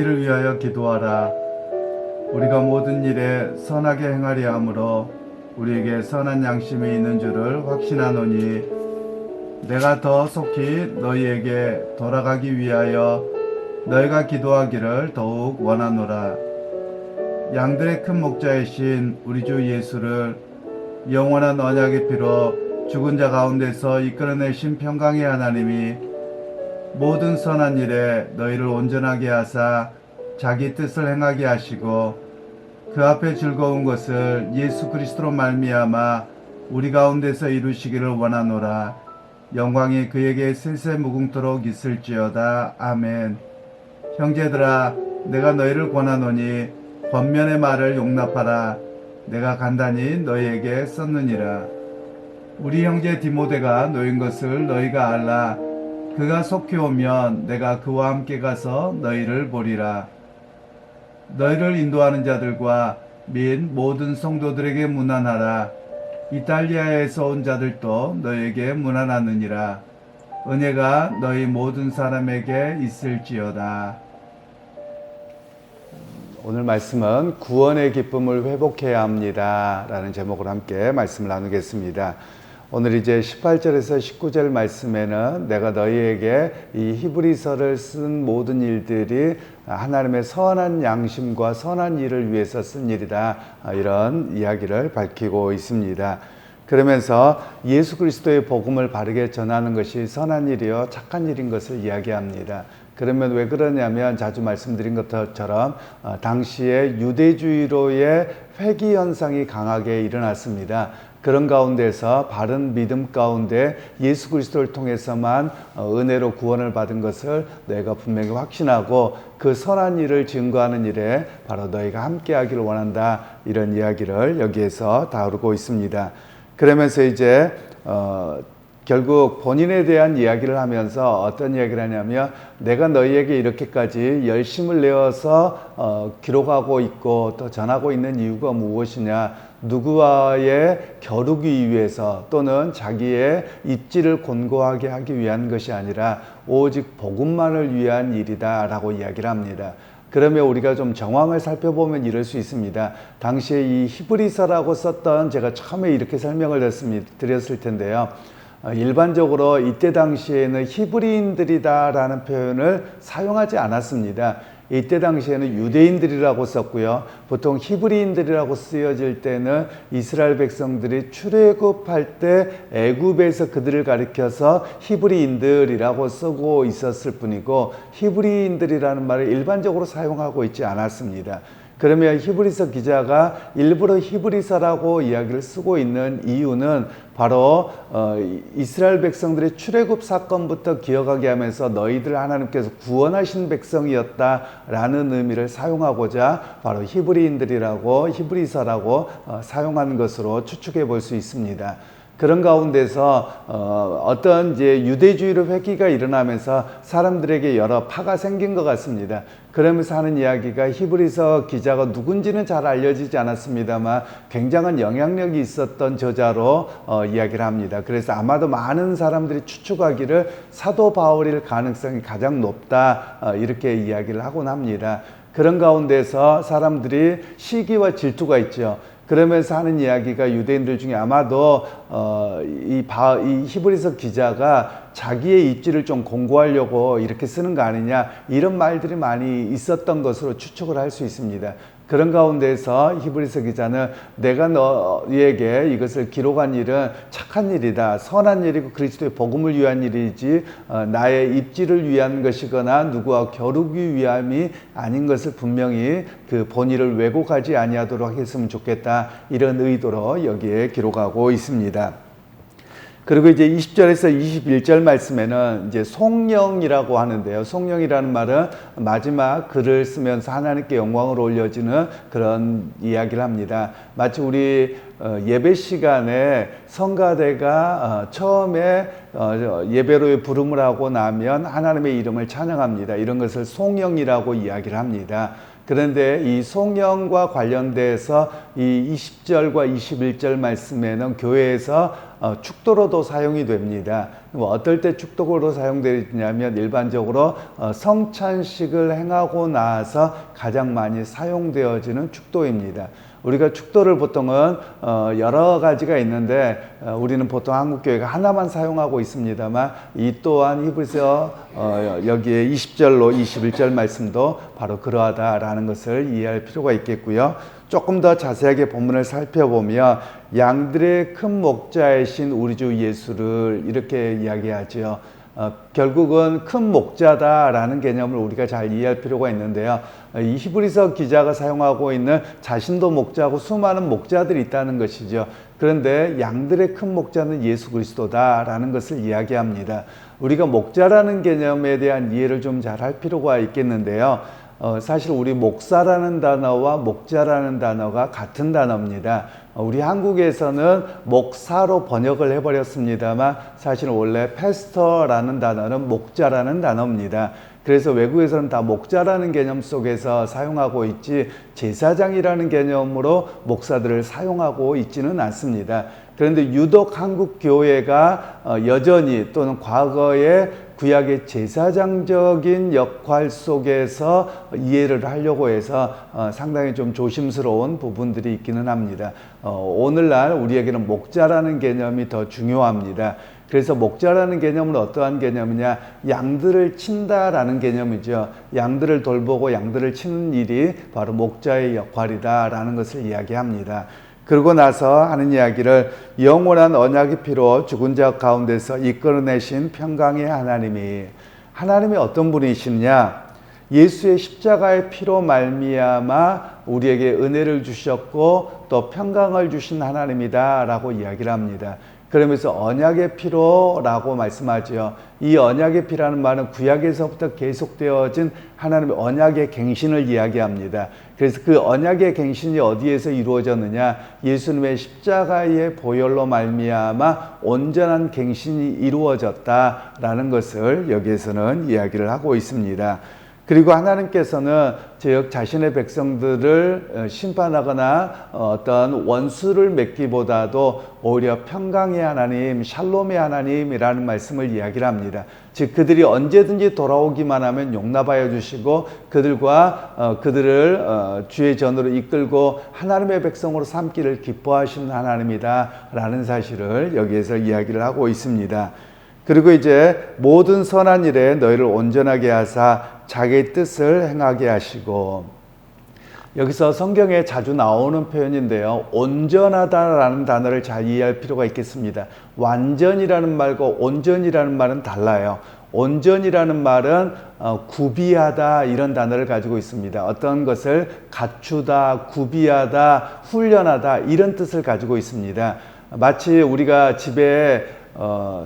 우리를 위하여 기도하라. 우리가 모든 일에 선하게 행하려 함으로 우리에게 선한 양심이 있는 줄을 확신하노니 내가 더 속히 너희에게 돌아가기 위하여 너희가 기도하기를 더욱 원하노라. 양들의 큰 목자이신 우리 주 예수를 영원한 언약의 피로 죽은 자 가운데서 이끌어내신 평강의 하나님이 모든 선한 일에 너희를 온전하게 하사 자기 뜻을 행하게 하시고 그 앞에 즐거운 것을 예수 그리스도로 말미암아 우리 가운데서 이루시기를 원하노라. 영광이 그에게 세세 무궁토록 있을지어다. 아멘. 형제들아, 내가 너희를 권하노니 권면의 말을 용납하라. 내가 간단히 너희에게 썼느니라. 우리 형제 디모데가 놓인 것을 너희가 알라. 그가 속히 오면 내가 그와 함께 가서 너희를 보리라. 너희를 인도하는 자들과 및 모든 성도들에게 문안하라. 이탈리아에서 온 자들도 너희에게 문안하느니라. 은혜가 너희 모든 사람에게 있을지어다. 오늘 말씀은 구원의 기쁨을 회복해야 합니다 라는 제목으로 함께 말씀을 나누겠습니다. 오늘 이제 18절에서 19절 말씀에는 내가 너희에게 이 히브리서를 쓴 모든 일들이 하나님의 선한 양심과 선한 일을 위해서 쓴 일이다, 이런 이야기를 밝히고 있습니다. 그러면서 예수 그리스도의 복음을 바르게 전하는 것이 선한 일이요 착한 일인 것을 이야기합니다. 그러면 왜 그러냐면 자주 말씀드린 것처럼 당시에 유대주의로의 회귀 현상이 강하게 일어났습니다. 그런 가운데서 바른 믿음 가운데 예수 그리스도를 통해서만 은혜로 구원을 받은 것을 너희가 분명히 확신하고 그 선한 일을 증거하는 일에 바로 너희가 함께 하기를 원한다, 이런 이야기를 여기에서 다루고 있습니다. 그러면서 이제 결국 본인에 대한 이야기를 하면서 어떤 이야기를 하냐면 내가 너희에게 이렇게까지 열심을 내어서 기록하고 있고 또 전하고 있는 이유가 무엇이냐, 누구와의 겨루기 위해서 또는 자기의 입지를 곤고하게 하기 위한 것이 아니라 오직 복음만을 위한 일이다 라고 이야기를 합니다. 그러면 우리가 좀 정황을 살펴보면 이럴 수 있습니다. 당시에 이 히브리서라고 썼던, 제가 처음에 이렇게 설명을 드렸을 텐데요, 일반적으로 이때 당시에는 히브리인들이다라는 표현을 사용하지 않았습니다. 이때 당시에는 유대인들이라고 썼고요. 보통 히브리인들이라고 쓰여질 때는 이스라엘 백성들이 출애굽할 때 애굽에서 그들을 가리켜서 히브리인들이라고 쓰고 있었을 뿐이고 히브리인들이라는 말을 일반적으로 사용하고 있지 않았습니다. 그러면 히브리서 기자가 일부러 히브리서라고 이야기를 쓰고 있는 이유는 바로 이스라엘 백성들의 출애굽 사건부터 기억하게 하면서 너희들 하나님께서 구원하신 백성이었다라는 의미를 사용하고자 바로 히브리인들이라고 히브리서라고 사용한 것으로 추측해 볼 수 있습니다. 그런 가운데서 어떤 이제 유대주의로 회귀가 일어나면서 사람들에게 여러 파가 생긴 것 같습니다. 그러면서 하는 이야기가 히브리서 기자가 누군지는 잘 알려지지 않았습니다만 굉장한 영향력이 있었던 저자로 이야기를 합니다. 그래서 아마도 많은 사람들이 추측하기를 사도 바울일 가능성이 가장 높다, 이렇게 이야기를 하곤 합니다. 그런 가운데서 사람들이 시기와 질투가 있죠. 그러면서 하는 이야기가 유대인들 중에 아마도 이 히브리서 기자가 자기의 입지를 좀 공고하려고 이렇게 쓰는 거 아니냐, 이런 말들이 많이 있었던 것으로 추측을 할 수 있습니다. 그런 가운데서 히브리서 기자는 내가 너희에게 이것을 기록한 일은 착한 일이다, 선한 일이고 그리스도의 복음을 위한 일이지 나의 입지를 위한 것이거나 누구와 겨루기 위함이 아닌 것을 분명히 그 본의를 왜곡하지 아니하도록 했으면 좋겠다, 이런 의도로 여기에 기록하고 있습니다. 그리고 이제 20절에서 21절 말씀에는 이제 송영이라고 하는데요. 송영이라는 말은 마지막 글을 쓰면서 하나님께 영광을 올려지는 그런 이야기를 합니다. 마치 우리 예배 시간에 성가대가 처음에 예배로의 부름을 하고 나면 하나님의 이름을 찬양합니다. 이런 것을 송영이라고 이야기를 합니다. 그런데 이 송영과 관련돼서 이 20절과 21절 말씀에는 교회에서 축도로도 사용이 됩니다. 어떨 때 축도로 사용되냐면 일반적으로 성찬식을 행하고 나서 가장 많이 사용되어지는 축도입니다. 우리가 축도를 보통은 여러 가지가 있는데 우리는 보통 한국교회가 하나만 사용하고 있습니다만 이 또한 히브리서 여기에 20절로 21절 말씀도 바로 그러하다라는 것을 이해할 필요가 있겠고요. 조금 더 자세하게 본문을 살펴보면 양들의 큰 목자이신 우리 주 예수를 이렇게 이야기하죠. 결국은 큰 목자다라는 개념을 우리가 잘 이해할 필요가 있는데요. 이 히브리서 기자가 사용하고 있는 자신도 목자고 수많은 목자들이 있다는 것이죠. 그런데 양들의 큰 목자는 예수 그리스도다라는 것을 이야기합니다. 우리가 목자라는 개념에 대한 이해를 좀 잘 할 필요가 있겠는데요. 사실 우리 목사라는 단어와 목자라는 단어가 같은 단어입니다. 우리 한국에서는 목사로 번역을 해버렸습니다만 사실 원래 패스터라는 단어는 목자라는 단어입니다. 그래서 외국에서는 다 목자라는 개념 속에서 사용하고 있지 제사장이라는 개념으로 목사들을 사용하고 있지는 않습니다. 그런데 유독 한국 교회가 여전히 또는 과거에 구약의 제사장적인 역할 속에서 이해를 하려고 해서 상당히 좀 조심스러운 부분들이 있기는 합니다. 오늘날 우리에게는 목자라는 개념이 더 중요합니다. 그래서 목자라는 개념은 어떠한 개념이냐? 양들을 친다라는 개념이죠. 양들을 돌보고 양들을 치는 일이 바로 목자의 역할이다라는 것을 이야기합니다. 그러고 나서 하는 이야기를 영원한 언약의 피로 죽은 자 가운데서 이끌어내신 평강의 하나님이 어떤 분이시냐? 예수의 십자가의 피로 말미암아 우리에게 은혜를 주셨고 또 평강을 주신 하나님이다 라고 이야기를 합니다. 그러면서 언약의 피로라고 말씀하죠. 이 언약의 피라는 말은 구약에서부터 계속되어진 하나님의 언약의 갱신을 이야기합니다. 그래서 그 언약의 갱신이 어디에서 이루어졌느냐? 예수님의 십자가의 보혈로 말미암아 온전한 갱신이 이루어졌다라는 것을 여기에서는 이야기를 하고 있습니다. 그리고 하나님께서는 즉 자신의 백성들을 심판하거나 어떤 원수를 맺기보다도 오히려 평강의 하나님, 샬롬의 하나님이라는 말씀을 이야기를 합니다. 즉 그들이 언제든지 돌아오기만 하면 용납하여 주시고 그들을 주의 전으로 이끌고 하나님의 백성으로 삼기를 기뻐하시는 하나님이다 라는 사실을 여기에서 이야기를 하고 있습니다. 그리고 이제 모든 선한 일에 너희를 온전하게 하사 자기의 뜻을 행하게 하시고, 여기서 성경에 자주 나오는 표현인데요. 온전하다라는 단어를 잘 이해할 필요가 있겠습니다. 완전이라는 말과 온전이라는 말은 달라요. 온전이라는 말은 구비하다 이런 단어를 가지고 있습니다. 어떤 것을 갖추다, 구비하다, 훈련하다 이런 뜻을 가지고 있습니다. 마치 우리가 집에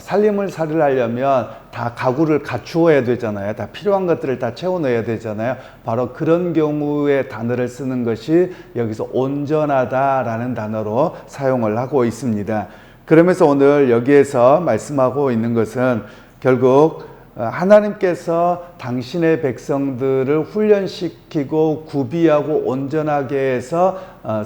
살림을 하려면 다 가구를 갖추어야 되잖아요. 다 필요한 것들을 다 채워넣어야 되잖아요. 바로 그런 경우의 단어를 쓰는 것이 여기서 온전하다라는 단어로 사용을 하고 있습니다. 그러면서 오늘 여기에서 말씀하고 있는 것은 결국 하나님께서 당신의 백성들을 훈련시키고 구비하고 온전하게 해서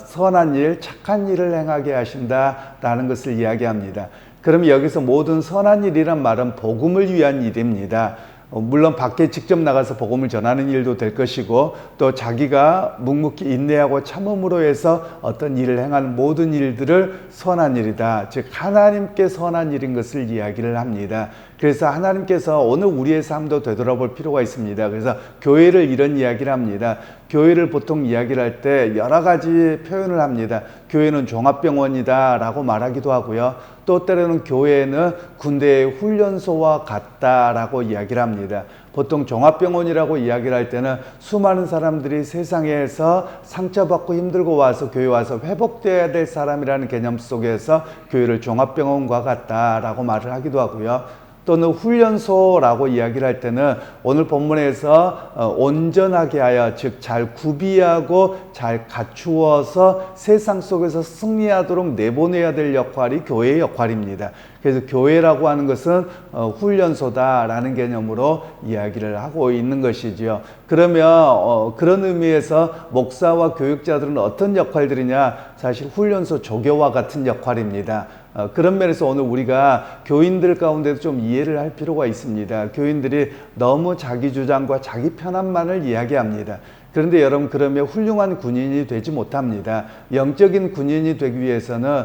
선한 일, 착한 일을 행하게 하신다라는 것을 이야기합니다. 그러면 여기서 모든 선한 일이란 말은 복음을 위한 일입니다. 물론 밖에 직접 나가서 복음을 전하는 일도 될 것이고 또 자기가 묵묵히 인내하고 참음으로 해서 어떤 일을 행하는 모든 일들을 선한 일이다. 즉 하나님께 선한 일인 것을 이야기를 합니다. 그래서 하나님께서 오늘 우리의 삶도 되돌아볼 필요가 있습니다. 그래서 교회를 이런 이야기를 합니다. 교회를 보통 이야기를 할 때 여러 가지 표현을 합니다. 교회는 종합병원이다 라고 말하기도 하고요. 또 때로는 교회는 군대의 훈련소와 같다라고 이야기를 합니다. 보통 종합병원이라고 이야기를 할 때는 수많은 사람들이 세상에서 상처받고 힘들고 와서 교회 와서 회복되어야 될 사람이라는 개념 속에서 교회를 종합병원과 같다라고 말을 하기도 하고요. 또는 훈련소라고 이야기를 할 때는 오늘 본문에서 온전하게 하여 즉 잘 구비하고 잘 갖추어서 세상 속에서 승리하도록 내보내야 될 역할이 교회의 역할입니다. 그래서 교회라고 하는 것은 훈련소다라는 개념으로 이야기를 하고 있는 것이죠. 그러면 그런 의미에서 목사와 교육자들은 어떤 역할들이냐? 사실 훈련소 조교와 같은 역할입니다. 그런 면에서 오늘 우리가 교인들 가운데도 좀 이해를 할 필요가 있습니다. 교인들이 너무 자기 주장과 자기 편함만을 이야기합니다. 그런데 여러분, 그러면 훌륭한 군인이 되지 못합니다. 영적인 군인이 되기 위해서는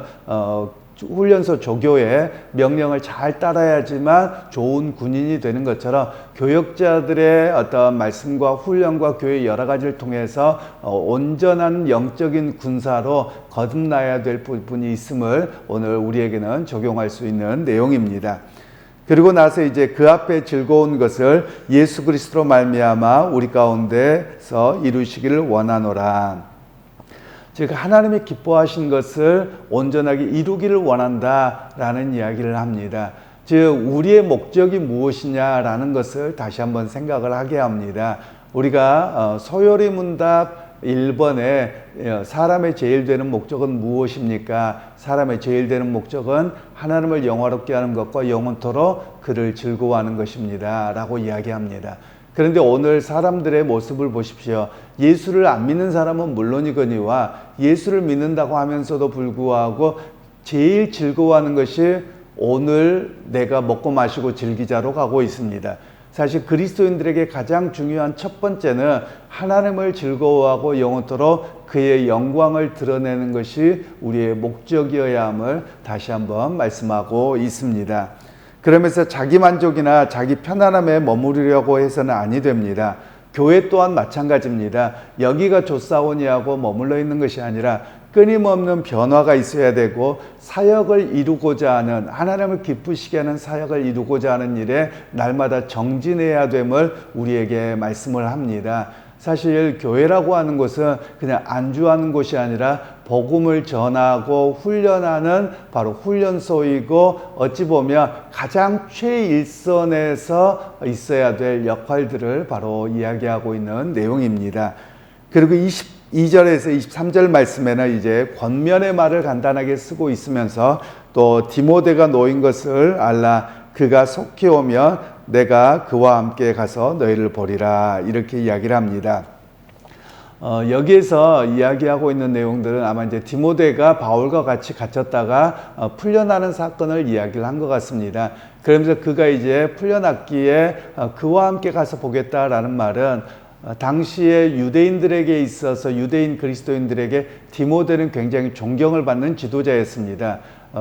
훈련소 조교의 명령을 잘 따라야지만 좋은 군인이 되는 것처럼 교역자들의 어떤 말씀과 훈련과 교회 여러 가지를 통해서 온전한 영적인 군사로 거듭나야 될 부분이 있음을 오늘 우리에게는 적용할 수 있는 내용입니다. 그리고 나서 이제 그 앞에 즐거운 것을 예수 그리스도로 말미암아 우리 가운데서 이루시기를 원하노라. 즉 하나님이 기뻐하신 것을 온전하게 이루기를 원한다라는 이야기를 합니다. 즉 우리의 목적이 무엇이냐라는 것을 다시 한번 생각을 하게 합니다. 우리가 소요리 문답 1번에 사람의 제일 되는 목적은 무엇입니까? 사람의 제일 되는 목적은 하나님을 영화롭게 하는 것과 영원토록 그를 즐거워하는 것입니다 라고 이야기합니다. 그런데 오늘 사람들의 모습을 보십시오. 예수를 안 믿는 사람은 물론이거니와 예수를 믿는다고 하면서도 불구하고 제일 즐거워하는 것이 오늘 내가 먹고 마시고 즐기자로 가고 있습니다. 사실 그리스도인들에게 가장 중요한 첫 번째는 하나님을 즐거워하고 영원토록 그의 영광을 드러내는 것이 우리의 목적이어야 함을 다시 한번 말씀하고 있습니다. 그러면서 자기 만족이나 자기 편안함에 머무르려고 해서는 아니 됩니다. 교회 또한 마찬가지입니다. 여기가 좋사오니 하고 머물러 있는 것이 아니라 끊임없는 변화가 있어야 되고 사역을 이루고자 하는, 하나님을 기쁘시게 하는 사역을 이루고자 하는 일에 날마다 정진해야 됨을 우리에게 말씀을 합니다. 사실 교회라고 하는 것은 그냥 안주하는 곳이 아니라 복음을 전하고 훈련하는 바로 훈련소이고, 어찌 보면 가장 최일선에서 있어야 될 역할들을 바로 이야기하고 있는 내용입니다. 그리고 22절에서 23절 말씀에는 이제 권면의 말을 간단하게 쓰고 있으면서 또 디모데가 놓인 것을 알라, 그가 속히 오면 내가 그와 함께 가서 너희를 보리라, 이렇게 이야기를 합니다. 여기에서 이야기하고 있는 내용들은 아마 이제 디모데가 바울과 같이 갇혔다가 풀려나는 사건을 이야기를 한 것 같습니다. 그러면서 그가 이제 풀려났기에 그와 함께 가서 보겠다라는 말은 당시에 유대인들에게 있어서, 유대인 그리스도인들에게 디모데는 굉장히 존경을 받는 지도자였습니다.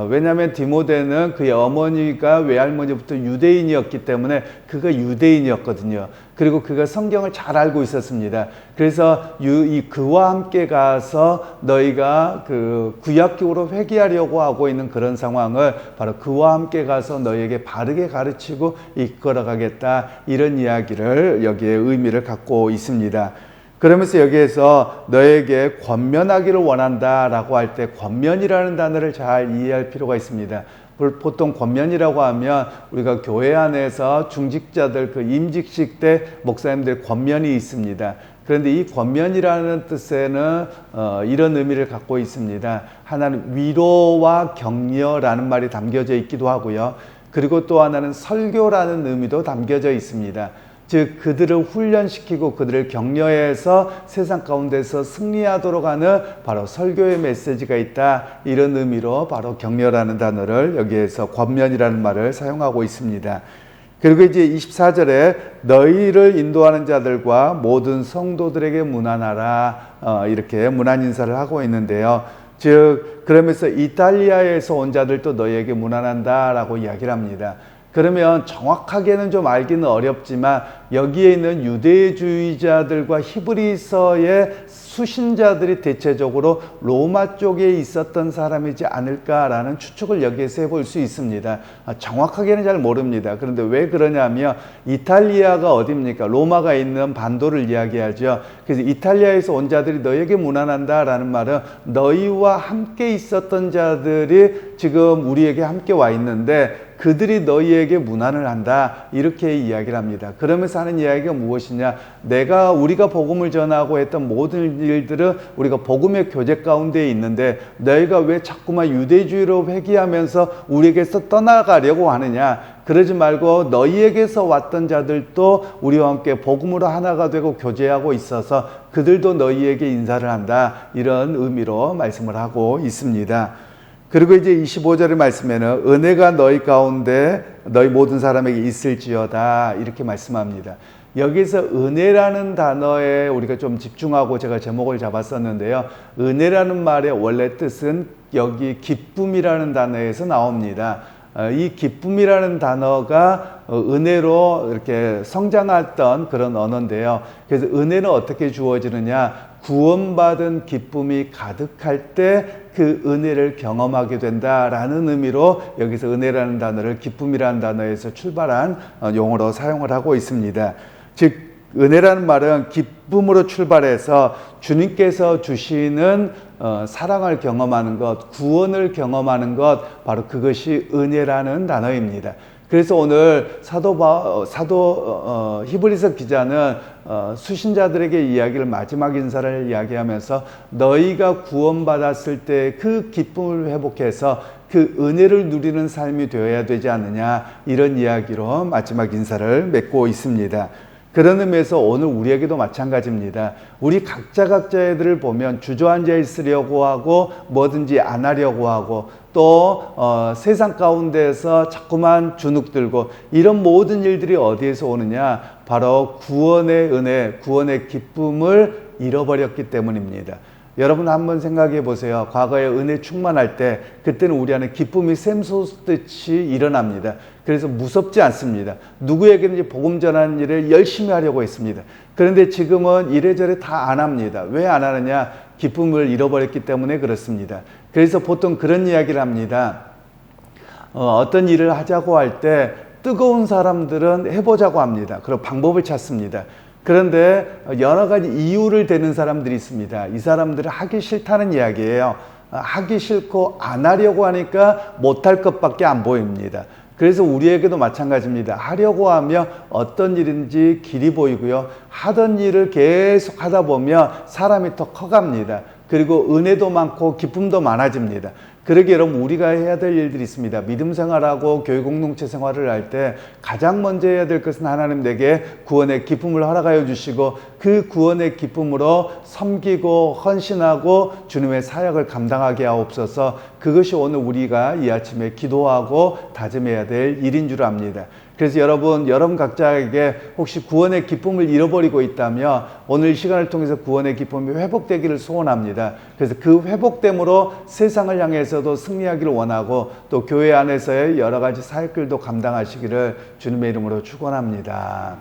왜냐하면 디모데는 그의 어머니가 외할머니부터 유대인이었기 때문에 그가 유대인이었거든요. 그리고 그가 성경을 잘 알고 있었습니다. 그래서 그와 함께 가서 너희가 그 구약적으로 회개하려고 하고 있는 그런 상황을 바로 그와 함께 가서 너희에게 바르게 가르치고 이끌어가겠다, 이런 이야기를 여기에 의미를 갖고 있습니다. 그러면서 여기에서 너에게 권면하기를 원한다 라고 할 때 권면이라는 단어를 잘 이해할 필요가 있습니다. 보통 권면이라고 하면 우리가 교회 안에서 중직자들, 그 임직식 때 목사님들 권면이 있습니다. 그런데 이 권면이라는 뜻에는 이런 의미를 갖고 있습니다. 하나는 위로와 격려라는 말이 담겨져 있기도 하고요. 그리고 또 하나는 설교라는 의미도 담겨져 있습니다. 즉 그들을 훈련시키고 그들을 격려해서 세상 가운데서 승리하도록 하는 바로 설교의 메시지가 있다, 이런 의미로 바로 격려라는 단어를 여기에서 권면이라는 말을 사용하고 있습니다. 그리고 이제 24절에 너희를 인도하는 자들과 모든 성도들에게 문안하라, 이렇게 문안 인사를 하고 있는데요. 즉 그러면서 이탈리아에서 온 자들도 너희에게 문안한다 라고 이야기를 합니다. 그러면 정확하게는 좀 알기는 어렵지만 여기에 있는 유대주의자들과 히브리서의 수신자들이 대체적으로 로마 쪽에 있었던 사람이지 않을까라는 추측을 여기에서 해볼 수 있습니다. 정확하게는 잘 모릅니다. 그런데 왜 그러냐면 이탈리아가 어디입니까? 로마가 있는 반도를 이야기하죠. 그래서 이탈리아에서 온 자들이 너에게 문안한다라는 말은 너희와 함께 있었던 자들이 지금 우리에게 함께 와 있는데 그들이 너희에게 문안을 한다, 이렇게 이야기를 합니다. 그러면서 하는 이야기가 무엇이냐, 우리가 복음을 전하고 했던 모든 일들은 우리가 복음의 교제 가운데 있는데 너희가 왜 자꾸만 유대주의로 회귀하면서 우리에게서 떠나가려고 하느냐, 그러지 말고 너희에게서 왔던 자들도 우리와 함께 복음으로 하나가 되고 교제하고 있어서 그들도 너희에게 인사를 한다, 이런 의미로 말씀을 하고 있습니다. 그리고 이제 25절의 말씀에는 은혜가 너희 가운데 너희 모든 사람에게 있을지어다 이렇게 말씀합니다. 여기서 은혜라는 단어에 우리가 좀 집중하고 제가 제목을 잡았었는데요. 은혜라는 말의 원래 뜻은 여기 기쁨이라는 단어에서 나옵니다. 이 기쁨이라는 단어가 은혜로 이렇게 성장했던 그런 언어인데요. 그래서 은혜는 어떻게 주어지느냐? 구원받은 기쁨이 가득할 때 그 은혜를 경험하게 된다라는 의미로 여기서 은혜라는 단어를 기쁨이라는 단어에서 출발한 용어로 사용을 하고 있습니다. 즉 은혜라는 말은 기쁨으로 출발해서 주님께서 주시는 사랑을 경험하는 것, 구원을 경험하는 것, 바로 그것이 은혜라는 단어입니다. 그래서 오늘 히브리서 기자는 수신자들에게 이야기를 마지막 인사를 이야기하면서 너희가 구원받았을 때 그 기쁨을 회복해서 그 은혜를 누리는 삶이 되어야 되지 않느냐, 이런 이야기로 마지막 인사를 맺고 있습니다. 그런 의미에서 오늘 우리에게도 마찬가지입니다. 우리 각자의 보면 주저앉아 있으려고 하고 뭐든지 안 하려고 하고 또 세상 가운데서 자꾸만 주눅들고 이런 모든 일들이 어디에서 오느냐? 바로 구원의 은혜, 구원의 기쁨을 잃어버렸기 때문입니다. 여러분 한번 생각해 보세요. 과거에 은혜 충만할 때 그때는 우리 안에 기쁨이 샘솟듯이 일어납니다. 그래서 무섭지 않습니다. 누구에게든지 복음 전하는 일을 열심히 하려고 했습니다. 그런데 지금은 이래저래 다 안 합니다. 왜 안 하느냐? 기쁨을 잃어버렸기 때문에 그렇습니다. 그래서 보통 그런 이야기를 합니다. 어떤 일을 하자고 할 때 뜨거운 사람들은 해보자고 합니다. 그런 방법을 찾습니다. 그런데 여러 가지 이유를 대는 사람들이 있습니다. 이 사람들은 하기 싫다는 이야기예요. 하기 싫고 안 하려고 하니까 못할 것밖에 안 보입니다. 그래서 우리에게도 마찬가지입니다. 하려고 하면 어떤 일인지 길이 보이고요. 하던 일을 계속 하다 보면 사람이 더 커갑니다. 그리고 은혜도 많고 기쁨도 많아집니다. 그러기에 여러분 우리가 해야 될 일들이 있습니다. 믿음 생활하고 교회 공동체 생활을 할 때 가장 먼저 해야 될 것은 하나님 내게 구원의 기쁨을 허락하여 주시고 그 구원의 기쁨으로 섬기고 헌신하고 주님의 사역을 감당하게 하옵소서. 그것이 오늘 우리가 이 아침에 기도하고 다짐해야 될 일인 줄 압니다. 그래서 여러분 각자에게 혹시 구원의 기쁨을 잃어버리고 있다면 오늘 이 시간을 통해서 구원의 기쁨이 회복되기를 소원합니다. 그래서 그 회복됨으로 세상을 향해서도 승리하기를 원하고 또 교회 안에서의 여러 가지 사역들도 감당하시기를 주님의 이름으로 축원합니다.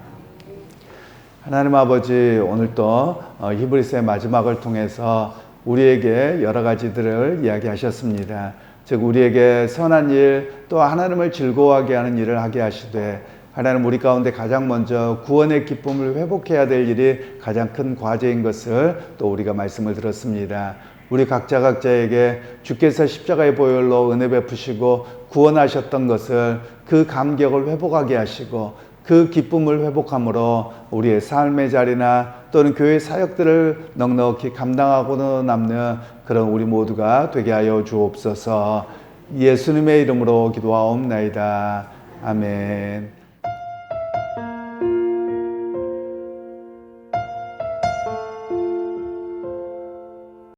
하나님 아버지, 오늘 또 히브리서의 마지막을 통해서 우리에게 여러 가지들을 이야기하셨습니다. 즉 우리에게 선한 일, 또 하나님을 즐거워하게 하는 일을 하게 하시되 하나님 우리 가운데 가장 먼저 구원의 기쁨을 회복해야 될 일이 가장 큰 과제인 것을 또 우리가 말씀을 들었습니다. 우리 각자에게 주께서 십자가의 보혈로 은혜 베푸시고 구원하셨던 것을 그 감격을 회복하게 하시고 그 기쁨을 회복함으로 우리의 삶의 자리나 또는 교회 사역들을 넉넉히 감당하고 남는 그런 우리 모두가 되게 하여 주옵소서. 예수님의 이름으로 기도하옵나이다. 아멘.